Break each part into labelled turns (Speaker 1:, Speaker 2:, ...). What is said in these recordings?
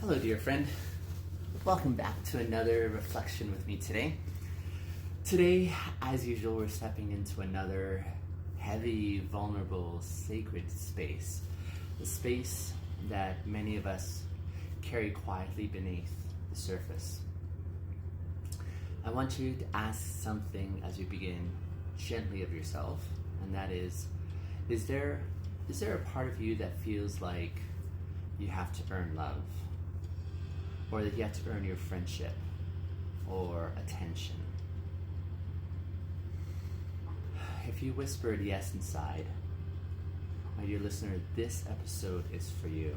Speaker 1: Hello, dear friend. Welcome back to another reflection with me today. Today, as usual, we're stepping into another heavy, vulnerable, sacred space. The space that many of us carry quietly beneath the surface. I want you to ask something as you begin gently of yourself, and that is there a part of you that feels like you have to earn love? Or that you have to earn your friendship or attention? If you whispered yes inside, my dear listener, this episode is for you.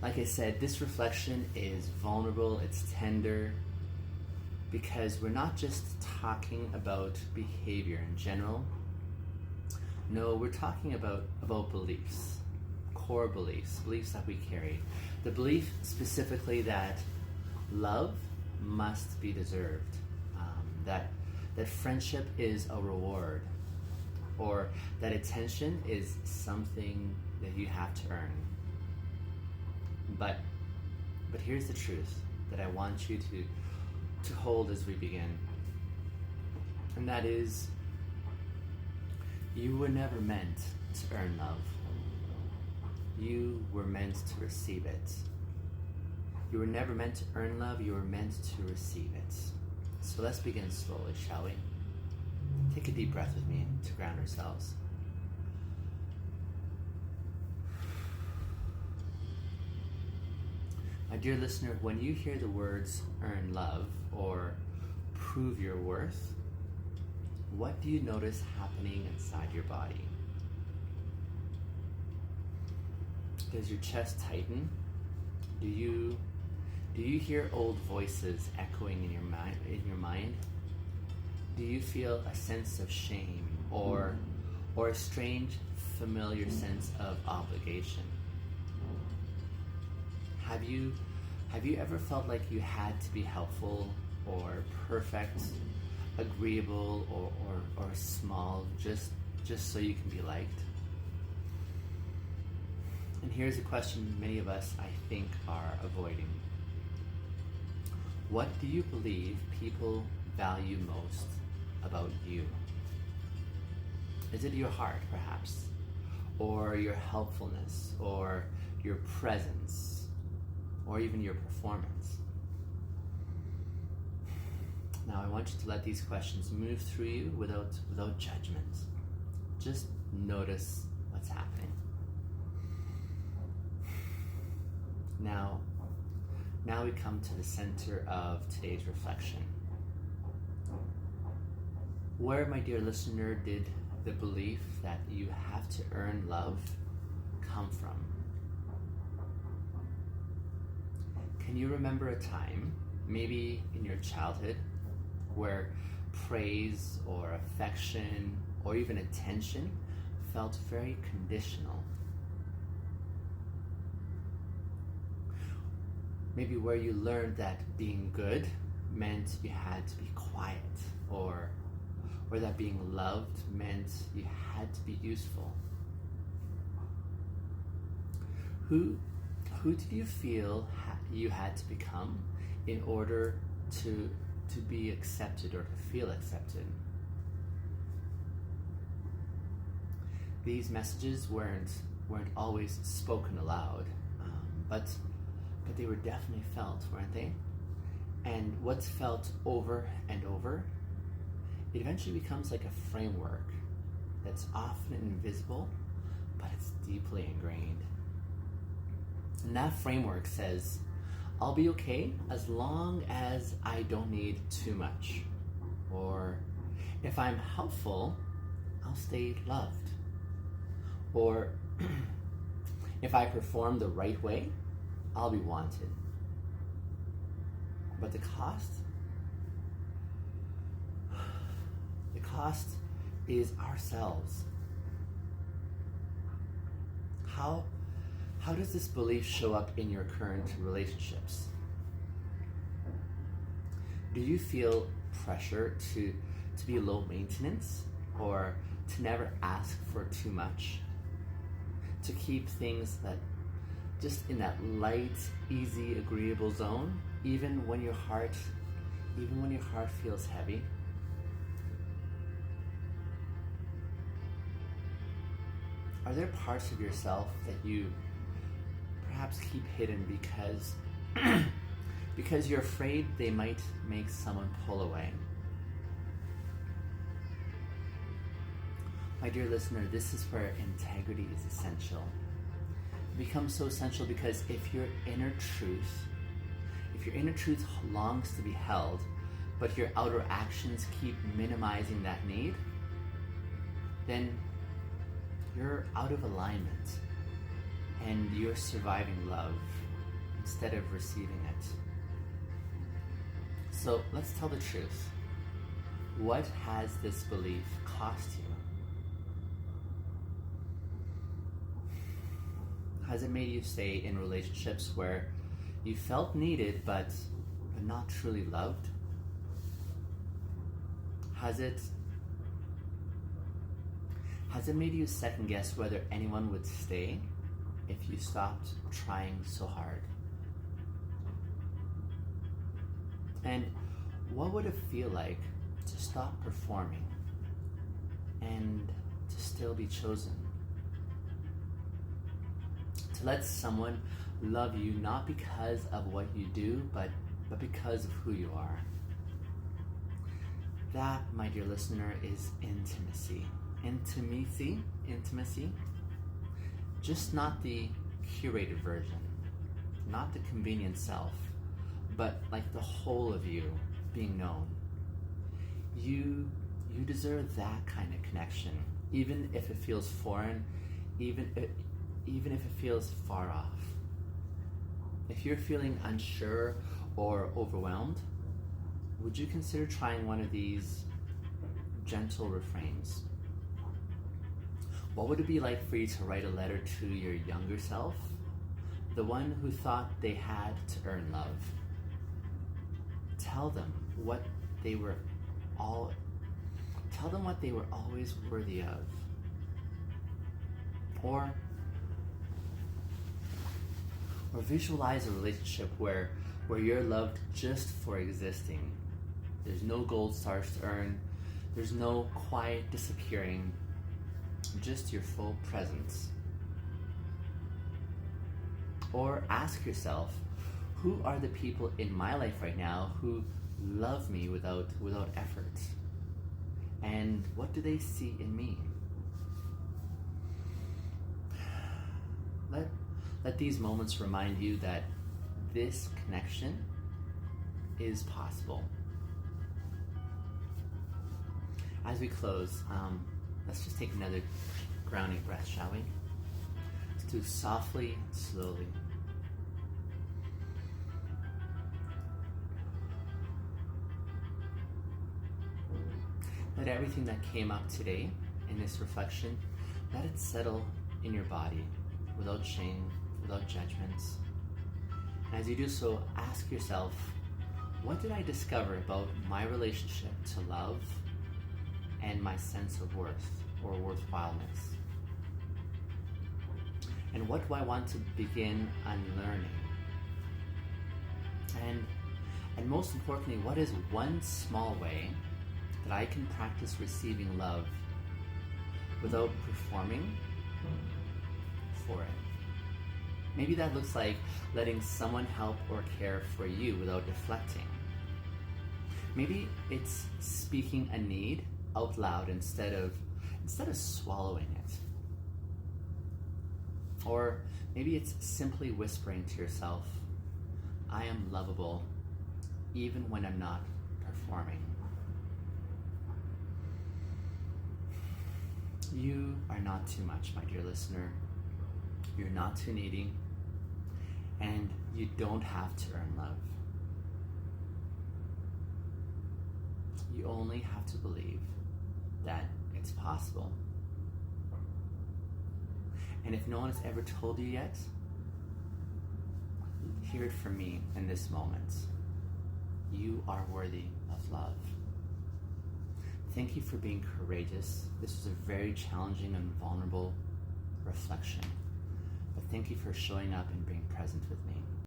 Speaker 1: Like I said, this reflection is vulnerable, it's tender, because we're not just talking about behavior in general. No, we're talking about beliefs, core beliefs that we carry. The belief specifically that love must be deserved, that friendship is a reward, or that attention is something that you have to earn. But here's the truth that I want you to hold as we begin, and that is, you were never meant to earn love. You were meant to receive it. You were never meant to earn love, you were meant to receive it. So let's begin slowly, shall we? Take a deep breath with me to ground ourselves. My dear listener, when you hear the words earn love or prove your worth, what do you notice happening inside your body? Does your chest tighten? Do you hear old voices echoing in your mind? Do you feel a sense of shame or a strange, familiar sense of obligation? Have you ever felt like you had to be helpful or perfect, agreeable or small just so you can be liked? And here's a question many of us, I think, are avoiding. What do you believe people value most about you? Is it your heart, perhaps? Or your helpfulness? Or your presence? Or even your performance? Now, I want you to let these questions move through you without judgment. Just notice what's happening. Now we come to the center of today's reflection. Where, my dear listener, did the belief that you have to earn love come from? Can you remember a time, maybe in your childhood, where praise or affection or even attention felt very conditional? Maybe where you learned that being good meant you had to be quiet, or that being loved meant you had to be useful. Who did you feel you had to become in order to be accepted or to feel accepted? These messages weren't always spoken aloud, but they were definitely felt, weren't they? And what's felt over and over, it eventually becomes like a framework that's often invisible, but it's deeply ingrained. And that framework says, I'll be okay as long as I don't need too much. Or if I'm helpful, I'll stay loved. Or if I perform the right way, I'll be wanted. But the cost is ourselves. How does this belief show up in your current relationships? Do you feel pressure to be low maintenance, or to never ask for too much, to keep things that just in that light, easy, agreeable zone, even when your heart feels heavy? Are there parts of yourself that you perhaps keep hidden because you're afraid they might make someone pull away? My dear listener, this is where integrity is essential. It becomes so essential because if your inner truth longs to be held, but your outer actions keep minimizing that need, then you're out of alignment and you're surviving love instead of receiving it. So let's tell the truth. What has this belief cost you? Has it made you stay in relationships where you felt needed but not truly loved? Has it made you second guess whether anyone would stay if you stopped trying so hard? And what would it feel like to stop performing and to still be chosen? To let someone love you not because of what you do, but because of who you are. That, my dear listener, is intimacy. Intimacy. Just not the curated version, not the convenient self, but like the whole of you being known. You deserve that kind of connection, even if it feels foreign, even if it feels far off. If you're feeling unsure or overwhelmed, would you consider trying one of these gentle refrains? What would it be like for you to write a letter to your younger self, the one who thought they had to earn love? Tell them what they were always worthy of. Or visualize a relationship where you're loved just for existing. There's no gold stars to earn. There's no quiet disappearing. Just your full presence. Or ask yourself, who are the people in my life right now who love me without effort? And what do they see in me? Let these moments remind you that this connection is possible. As we close, let's just take another grounding breath, shall we? Let's do softly, slowly. Let everything that came up today in this reflection, let it settle in your body without shame, without judgments. As you do so, ask yourself, what did I discover about my relationship to love and my sense of worth or worthwhileness? And what do I want to begin unlearning? And most importantly, what is one small way that I can practice receiving love without performing for it? Maybe that looks like letting someone help or care for you without deflecting. Maybe it's speaking a need out loud instead of swallowing it. Or maybe it's simply whispering to yourself, I am lovable even when I'm not performing. You are not too much, my dear listener. You're not too needy, and you don't have to earn love. You only have to believe that it's possible. And if no one has ever told you yet, hear it from me in this moment. You are worthy of love. Thank you for being courageous. This was a very challenging and vulnerable reflection. but thank you for showing up and being present with me.